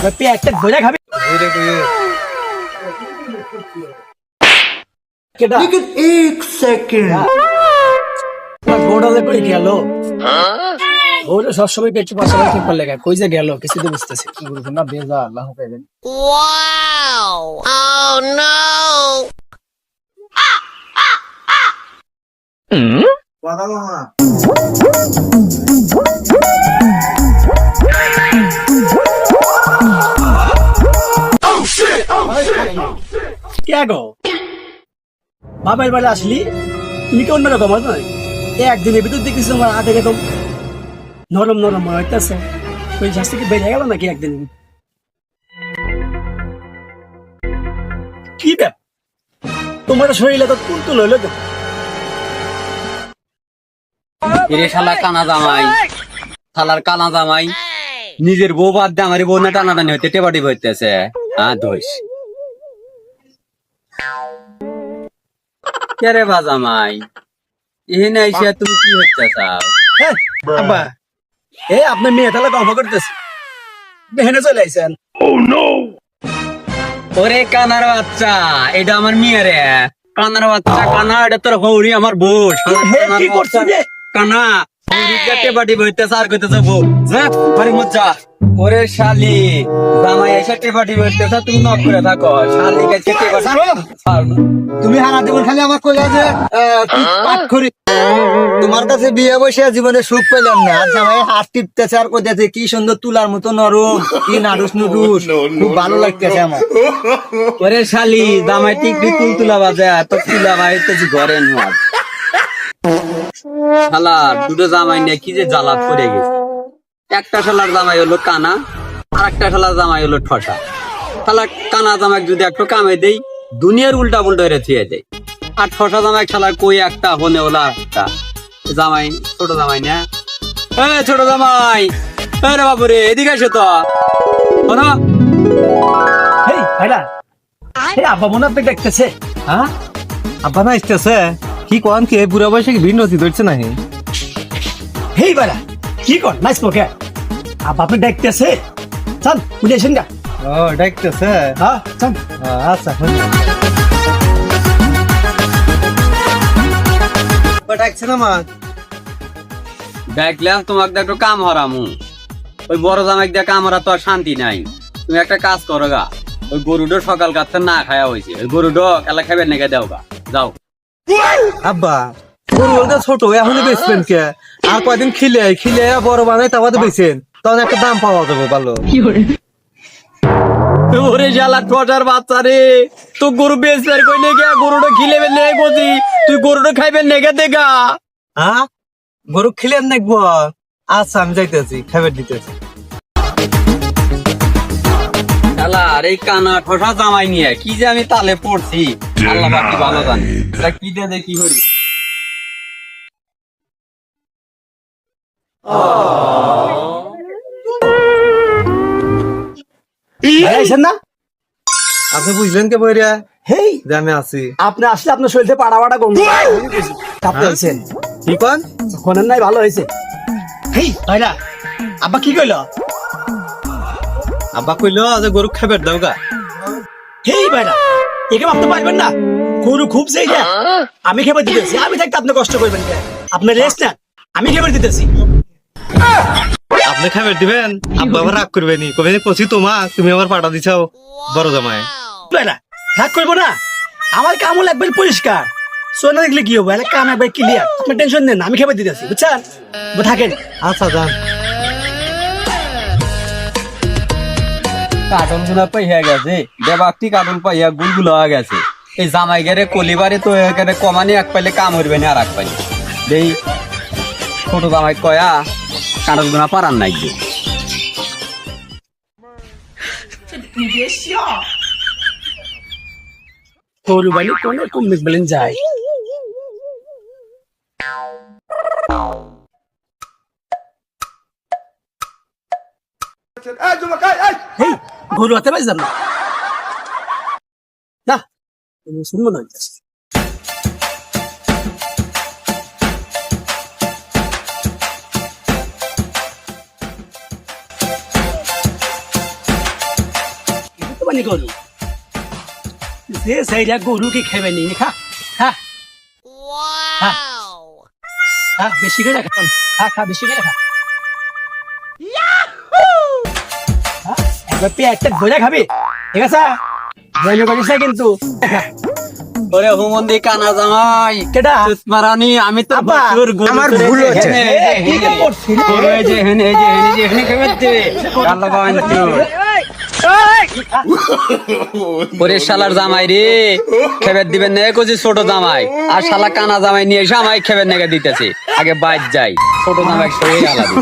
পেটটা ভরে খাবি लेकिन एक सेकंड গোড়ালে কই গেল ওরে সবসময় পেটে পাশাপাশি ঠিক করলে কই যে গেল কিছু তো বুঝতেছি গুরু না বেজা আল্লাহ পাইবেন Wow! Oh no! কে গো বাবার বাড়ি আসলি তুমি কি অন্যরকম হয় নয় একদিনের ভিতর দেখেছি তোমার হাতে এরকম নরম নরম হইতেছে ওই শ্বাস থেকে বেরিয়ে গেল নাকি একদিন কি ব্যাপ তোমার শরীরে তো তুলতুল হইলো তো এরে শালা কানা জামাই শালার কানা জামাই নিজের বউ বাদ দিয়ে আমার বউ না টানাটানি হইতে টেবাটি হইতেছে হ্যাঁ ধইস কে রে বা জামাই এখানে আইসা তুমি কি হচ্ছে চাও আব্বা এ আপনার মেয়ে তাহলে গল্প করতেছে বেহেনে চলে আইছেন ওরে কানার বাচ্চা এটা আমার মেয়ে রে কানার বাচ্চা কানা এটা তোর হৌরি আমার বউ কি করছো রে কানা টেবাটি হইতেছে আর কইতেছে বউ যা বাড়ি মজা ওরে শালি জামাই এসে টেবাটি হইতেছে তুমি নক করে থাকো শালি গেছে টেবাটি তুমি হারা জীবন খালি আমার কইলা যে পাট করি তোমার কাছে বিয়ে বসে জীবনে সুখ পেলাম না আর জামাই হাত টিপতেছে আর কইতেছে কি সুন্দর তুলার মতো নরম কি নাডুস নুডুস খুব ভালো লাগতেছে আমার ওরে শালি জামাই টিকটি তুলা বাজে তো তুলা বাইতেছি ঘরে নোয়াজ শালা দুটো জামাই নিয়ে কি যে জ্বালা পড়ে গেছে একটা শালার জামাই হলো কানা আর একটা শালার জামাই হলো ঠসা শালা কানা জামাই যদি একটু কামে দেই দুনিয়ার উল্টা পুল্টা হয়ে থিয়ে দেয় আর ঠসা জামাই শালার কই একটা হনে ওলা একটা জামাই ছোট জামাই না ছোট জামাই রে বাবুরে এদিকে এসে তো শোনো হেই ভাইরা এই আব্বা মনে আপনি দেখতেছে হ্যাঁ আব্বা না আসতেছে কি কোন কি বুড়া বয়সে কি ভিন্ন ধরছে না হেই ভাইরা কি কর নাইস মোকে আব্বা আপনি দেখতেছে চল বুঝে আসেন গা ও ডাকতেছে হ্যাঁ চল আচ্ছা ডাকছে না মা দেখলাম তোমাকে একটু কাম হরামু ওই বড় জামাই দিয়ে কাম হরা তো আর শান্তি নাই তুমি একটা কাজ করো গা ওই গরুডো সকাল কাছে না খায়া হয়েছে ওই গরুডো এলা খাইবে নাকি দেও গা যাও আব্বা গরুটা ছোট এখনই বেচবেন কে আর কয়দিন খিলে বড় বানাই তারপরে বেচেন তখন একটা দাম পাওয়া যাবে ভালো ওরে শালা ঠোঁটার বাচ্চা রে তো গরু বেচবার কই নে গিয়া গরুটা খিলেবে নে গজি তুই গরুটা খাইবে নেগে দেখা হ্যাঁ গরু খিলেন দেখবো আচ্ছা আমি যাইতেছি খাবার দিতেছি শালা আর এই কানা ঠোঁটা জামাই নিয়ে কি যে আমি তালে পড়ছি আল্লাহ বাকি ভালো জানে এটা কি দিয়ে কি করি আইছেন না আপনি বুঝলেন কে বইরা হেই যে আমি আছি আপনি আসলে আপনার শরীরে পাড়া পাড়া গন্ধ আপনি আইছেন কি কোন কোনের নাই ভালো হয়েছে হেই ভাইরা আব্বা কি কইল আব্বা কইলো যে গরু খাবার দাও গা হেই ভাইরা একে ভাবতে পারবেন না গরু খুব সেই যা আমি খেবার দিতেছি আমি থাকতে আপনি কষ্ট করবেন কে আপনি রেস্ট নেন আমি খেবার দিতেছি আপনি খাবার দিবেন আব্বা আবার রাগ করবেনি কবে কচি তোমা তুমি আবার পাঠা দিছাও বড় জামাই ভাইরা রাগ করবো না আমার কামও লাগবে পরিষ্কার সোনা দেখলে কি হবো কাম একবার ক্লিয়ার আপনি টেনশন নেন আমি খেবার দিতেছি বুঝছেন থাকেন আচ্ছা যান কার্টুন গুলা পাইয়া গেছে দেবাক্তি কার্টুন পাইয়া গুলগুলো হয়ে গেছে এই জামাই গেরে কলিবারে তো এখানে কমানি এক পাইলে কাম হইবে না আর এক পাইলে দেই ছোট জামাই কয়া কার্টুন গুলা পারান নাই গিয়ে গরু বাড়ি কোনে কমবে বলেন যায় হেই গরু হাতে পাইছিলাম না না শুনবো না কোরবানি গরু যে সেইটা গরুকে খেবে নি খা খা Wow. খা বেশি করে খা খা খা বেশি করে খা একবার পেটটা ভরে খাবি ঠিক আছে ভয় করিস না কিন্তু ওরে হুমন্দি কানা জামাই কেডা সুস্মারানি আমি তো আব্বা, প্রচুর গরু আমার ধরেছি। ভুল হচ্ছে। হেনে, কি যে করছিস? গরু এই যে হেনে, এই যে হেনে, এই যে হেনে খেবে দে। আল্লাহ বাবান চোর। ওরে শালার জামাই রে খেবের দিবেন না কজি ছোট জামাই আর শালা কানা জামাই নিয়ে এসে আমায় খেবের নেগে দিতেছে আগে বাইর যাই ছোট জামাই সই আলাদা